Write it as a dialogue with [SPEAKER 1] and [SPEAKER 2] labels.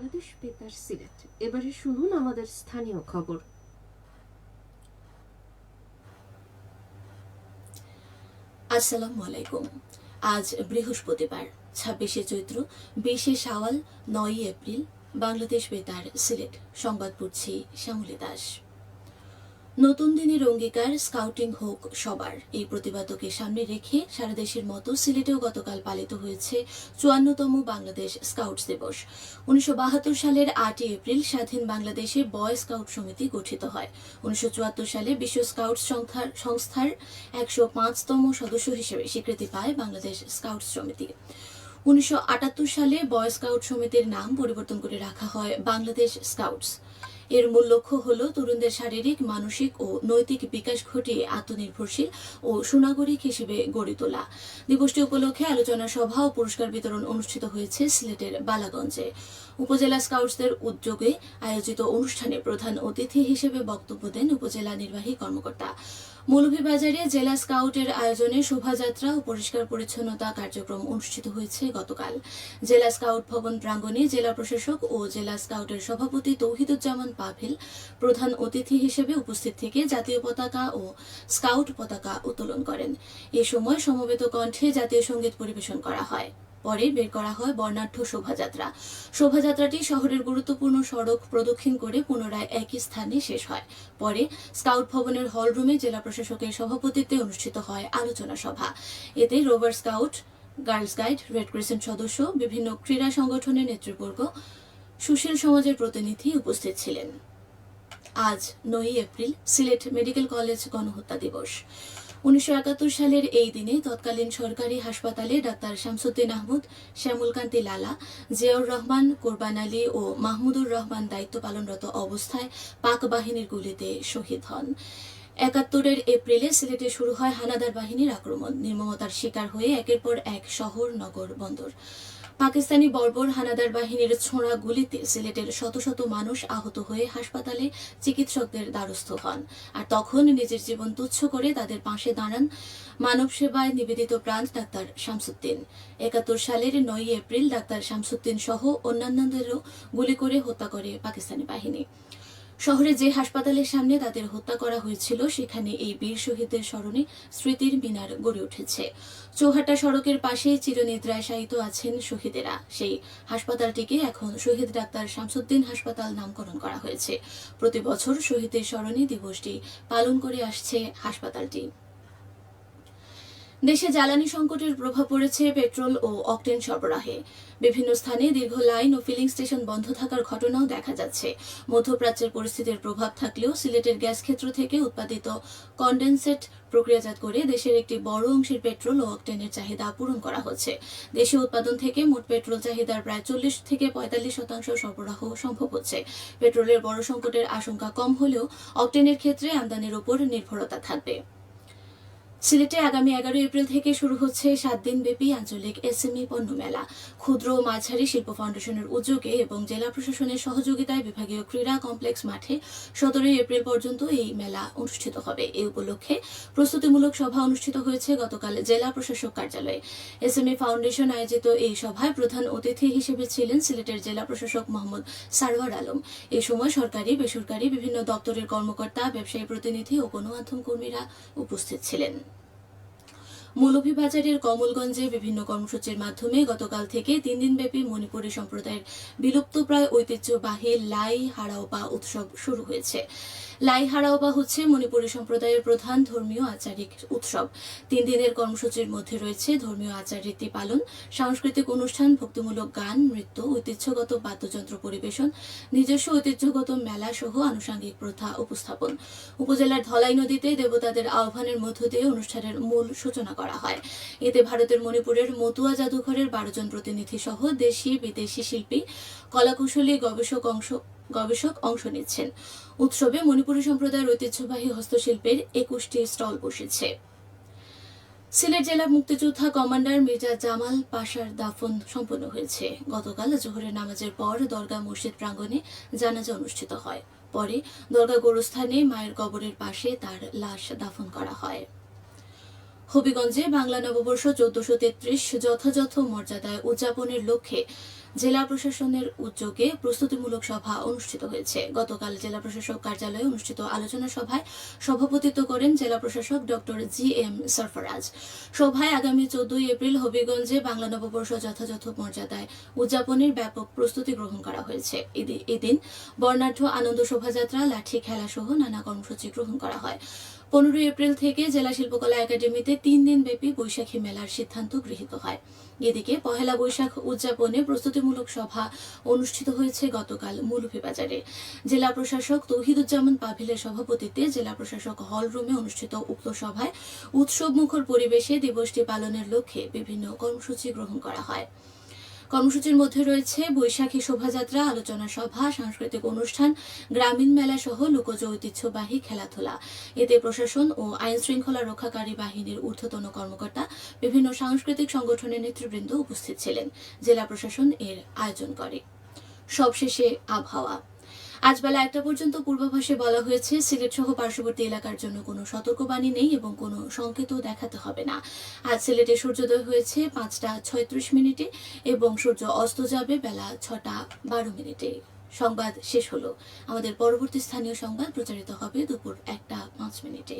[SPEAKER 1] বাংলাদেশ বেতার সিলেট। এবারে শুনুন আমাদের স্থানীয় খবর।
[SPEAKER 2] আসসালামু আলাইকুম। আজ বৃহস্পতিবার ২৬শে চৈত্র, ২০শে শাওয়াল, ৯ই এপ্রিল। বাংলাদেশ বেতার সিলেট সংবাদ পড়ছি শ্যামলী দাস। নতুন দিনের অঙ্গীকার, স্কাউটিং হোক সবার, এই প্রতিবাদকে সামনে রেখে সারা দেশের মতো সিলেটেও গতকাল পালিত হয়েছে ৫৪তম বাংলাদেশ স্কাউটস দিবস। ১৯৭২ সালের ৮ই এপ্রিল স্বাধীন বাংলাদেশে বয় স্কাউট সমিতি গঠিত হয়। ১৯৭৪ সালে বিশ্ব স্কাউটস সংস্থার ১০৫তম সদস্য হিসেবে স্বীকৃতি পায় বাংলাদেশ স্কাউটস সমিতি। ১৯৭৮ সালে বয় স্কাউট সমিতির নাম পরিবর্তন করে রাখা হয় বাংলাদেশ স্কাউটস। এর মূল লক্ষ্য হল তরুণদের শারীরিক, মানসিক ও নৈতিক বিকাশ ঘটিয়ে আত্মনির্ভরশীল ও সুনাগরিক হিসেবে গড়ে তোলা। দিবসটি উপলক্ষে আলোচনা সভা ও পুরস্কার বিতরণ অনুষ্ঠিত হয়েছে সিলেটের বালাগঞ্জে। উপজেলা স্কাউটসদের উদ্যোগে আয়োজিত অনুষ্ঠানে প্রধান অতিথি হিসেবে বক্তব্য দেন উপজেলা নির্বাহী কর্মকর্তা। মৌলভীবাজারে জেলা স্কাউটের আয়োজনে শোভাযাত্রা ও পরিষ্কার পরিচ্ছন্নতা কার্যক্রম অনুষ্ঠিত হয়েছে গতকাল। জেলা স্কাউট ভবন প্রাঙ্গণে জেলা প্রশাসক ও জেলা স্কাউটের সভাপতি তৌহিদুজ্জামান পাভিল প্রধান অতিথি হিসেবে উপস্থিত থেকে জাতীয় পতাকা ও স্কাউট পতাকা উত্তোলন করেন। এ সময় সমবেত কণ্ঠে জাতীয় সঙ্গীত পরিবেশন করা হয়। পরে বের করা হয় বর্ণাঢ্য শোভাযাত্রা। শোভাযাত্রাটি শহরের গুরুত্বপূর্ণ সড়ক প্রদক্ষিণ করে পুনরায় একই স্থানে শেষ হয়। পরে স্কাউট ভবনের হল রুমে জেলা প্রশাসকের সভাপতিত্বে অনুষ্ঠিত হয় আলোচনা সভা। এতে rover scout, girls guide, red crescent সদস্য, বিভিন্ন ক্রীড়া সংগঠনের নেতৃবর্গ, সুশীল সমাজের প্রতিনিধি উপস্থিত ছিলেন। আজ ৯ই এপ্রিল সিলেট মেডিকেল কলেজ গণহত্যা দিবস। ১৯৭১ সালের এই দিনে তৎকালীন সরকারি হাসপাতালে ডাক্তার শামসুদ্দিন আহমদ, শ্যামলকান্তি লালা, জিয়াউর রহমান, কোরবান আলী ও মাহমুদুর রহমান দায়িত্ব পালনরত অবস্থায় পাক বাহিনীর গুলিতে শহীদ হন। ৭১ এপ্রিলে সিলেটে শুরু হয় হানাদার বাহিনীর আক্রমণ। নির্মমতার শিকার হয়ে একের পর এক শহর, নগর, বন্দর। পাকিস্তানি বর্বর হানাদার বাহিনীর ছোঁড়া গুলিতে সিলেটের শত শত মানুষ আহত হয়ে হাসপাতালে চিকিৎসকদের দ্বারস্থ হন। আর তখন নিজের জীবন তুচ্ছ করে তাদের পাশে দাঁড়ান মানব সেবায় নিবেদিত প্রাণ ডাক্তার শামসুদ্দিন। ৭১ সালের ৯ই এপ্রিল ডাক্তার শামসুদ্দিন সহ অন্যান্যদেরও গুলি করে হত্যা করে পাকিস্তানি বাহিনী। শহরে যে হাসপাতালের সামনে তাদের হত্যা করা হয়েছিল সেখানে এই বীর শহীদদের স্মরণে স্মৃতির মিনার গড়ে উঠেছে। চৌহাটা সড়কের পাশেই চিরনিদ্রায় শায়িত আছেন শহীদেরা। সেই হাসপাতালটিকে এখন শহীদ ডাক্তার শামসুদ্দিন হাসপাতাল নামকরণ করা হয়েছে। প্রতি বছর শহীদদের স্মরণে দিবসটি পালন করে আসছে হাসপাতালটি। দেশে জ্বালানি সংকটের প্রভাব পড়েছে পেট্রোল ও অকটেন সরবরাহে। বিভিন্ন স্থানে দীর্ঘ লাইন ও ফিলিং স্টেশন বন্ধ থাকার ঘটনাও দেখা যাচ্ছে। মধ্যপ্রাচ্যের পরিস্থিতির প্রভাব থাকলেও সিলেটের গ্যাস ক্ষেত্র থেকে উৎপাদিত কনডেনসেট প্রক্রিয়াজাত করে দেশের একটি বড় অংশের পেট্রোল ও অকটেনের চাহিদা পূরণ করা হচ্ছে। দেশীয় উৎপাদন থেকে মোট পেট্রোল চাহিদার প্রায় ৪০ থেকে ৪৫% সরবরাহ সম্ভব হচ্ছে। পেট্রোলের বড় সংকটের আশঙ্কা কম হলেও অকটেনের ক্ষেত্রে আমদানির উপর নির্ভরতা থাকবে। সিলেটে আগামী ১১ এপ্রিল থেকে শুরু হচ্ছে ৭ দিনব্যাপী আঞ্চলিক এসএমই পণ্য মেলা। ক্ষুদ্র ও মাঝারি শিল্প ফাউন্ডেশনের উদ্যোগে এবং জেলা প্রশাসনের সহযোগিতায় বিভাগীয় ক্রীড়া কমপ্লেক্স মাঠে ১৭ এপ্রিল পর্যন্ত এই মেলা অনুষ্ঠিত হবে। এই উপলক্ষে প্রস্তুতিমূলক সভা অনুষ্ঠিত হয়েছে গতকাল জেলা প্রশাসক কার্যালয়ে। এসএমই ফাউন্ডেশন আয়োজিত এই সভায় প্রধান অতিথি হিসেবে ছিলেন সিলেটের জেলা প্রশাসক মোহাম্মদ সারওয়ার আলম। এ সময় সরকারি, বেসরকারি বিভিন্ন দপ্তরের কর্মকর্তা, ব্যবসায়ী প্রতিনিধি ও গণমাধ্যম কর্মীরা উপস্থিত ছিলেন। মৌলভীবাজারের কমলগঞ্জে বিভিন্ন কর্মসূচির মাধ্যমে গতকাল থেকে ৩ দিনব্যাপী মণিপুরী সম্প্রদায়ের বিলুপ্তপ্রায় ঐতিহ্যবাহী লাই হারাওবা উৎসব শুরু হয়েছে। লাই হারাওবা হচ্ছে মণিপুরী সম্প্রদায়ের প্রধান ধর্মীয় আচারিক উৎসব। ৩ দিনের কর্মসূচির মধ্যে রয়েছে ধর্মীয় আচার রীতি পালন, সাংস্কৃতিক অনুষ্ঠান, ভক্তিমূলক গান, নৃত্য, ঐতিহ্যগত বাদ্যযন্ত্র পরিবেশন, নিজস্ব ঐতিহ্যগত মেলা সহ আনুষঙ্গিক প্রথা উপস্থাপন। উপজেলার ধলাই নদীতে দেবতাদের আহ্বানের মধ্য দিয়ে অনুষ্ঠানের মূল সূচনা করা হয়। এতে ভারতের মণিপুরের মতুয়া জাদুঘরের ১২ জন প্রতিনিধি সহ দেশি, বিদেশি শিল্পী, কলাকুশলী, গবেষক অংশ নিচ্ছেন। উৎসবে মণিপুরী সম্প্রদায়ের ঐতিহ্যবাহী হস্তশিল্পের ২১টি স্টল বসেছে। সিলেট জেলা মুক্তিযোদ্ধা কমান্ডার মির্জা জামাল পাশার দাফন সম্পন্ন হয়েছে। গতকাল জোহরের নামাজের পর দরগা মসজিদ প্রাঙ্গণে জানাজা অনুষ্ঠিত হয়। পরে দরগা গোরস্থানে মায়ের কবরের পাশে তার লাশ দাফন করা হয়। হবিগঞ্জে বাংলা নববর্ষ ১৪৩৩ যথাযথ মর্যাদায় উদযাপনের লক্ষ্যে জেলা প্রশাসনের উদ্যোগে প্রস্তুতিমূলক সভা অনুষ্ঠিত হয়েছে। গতকাল জেলা প্রশাসক কার্যালয়ে অনুষ্ঠিত আলোচনা সভায় সভাপতিত্ব করেন জেলা প্রশাসক ডক্টর জি.এম. সরফরাজ। সভায় আগামী 14 এপ্রিল হবিগঞ্জে বাংলা নববর্ষ যথাযথ মর্যাদায় উদযাপনের ব্যাপক প্রস্তুতি গ্রহণ করা হয়েছে। এদিন বর্ণাঢ্য আনন্দ শোভাযাত্রা, লাঠি খেলা সহ নানা কর্মসূচি গ্রহণ করা হয়। 15 এপ্রিল থেকে জেলা শিল্পকলা একাডেমিতে 3 দিন ব্যাপী বৈশাখী মেলার সিদ্ধান্ত গৃহীত হয়। এদিকে পহেলা বৈশাখ উদযাপনে প্রস্তুতিমূলক সভা অনুষ্ঠিত হয়েছে গতকাল মৌলভীবাজারে। জেলা প্রশাসক তৌহিদুজ্জামান পাভিলের সভাপতিত্বে জেলা প্রশাসক হল রুমে অনুষ্ঠিত উক্ত সভায় উৎসবমুখর পরিবেশে দিবসটি পালনের লক্ষ্যে বিভিন্ন কর্মসূচি গ্রহণ করা হয়। কর্মসূচির মধ্যে রয়েছে বৈশাখী শোভাযাত্রা, আলোচনা সভা, সাংস্কৃতিক অনুষ্ঠান, গ্রামীণ মেলা সহ লোকজ ঐতিহ্যবাহী খেলাধুলা। এতে প্রশাসন ও আইন শৃঙ্খলা রক্ষাকারী বাহিনীর ঊর্ধ্বতন কর্মকর্তা, বিভিন্ন সাংস্কৃতিক সংগঠনের নেতৃবৃন্দ উপস্থিত ছিলেন। জেলা প্রশাসন এর আয়োজন করে। সবশেষে আবহাওয়া। আজ বেলা 1টা পর্যন্ত পূর্বাভাসে বলা হয়েছে সিলেট সহ পার্শ্ববর্তী এলাকার জন্য কোনো সতর্কবাণী নেই এবং কোনো সংকেতও দেখাতে হবে না। আজ সিলেটে সূর্যোদয় হয়েছে 5টা 36 এবং সূর্য অস্ত যাবে বেলা 6টা 12। সংবাদ শেষ হলো। আমাদের পরবর্তী স্থানীয় সংবাদ প্রচারিত হবে দুপুর 1টা 5।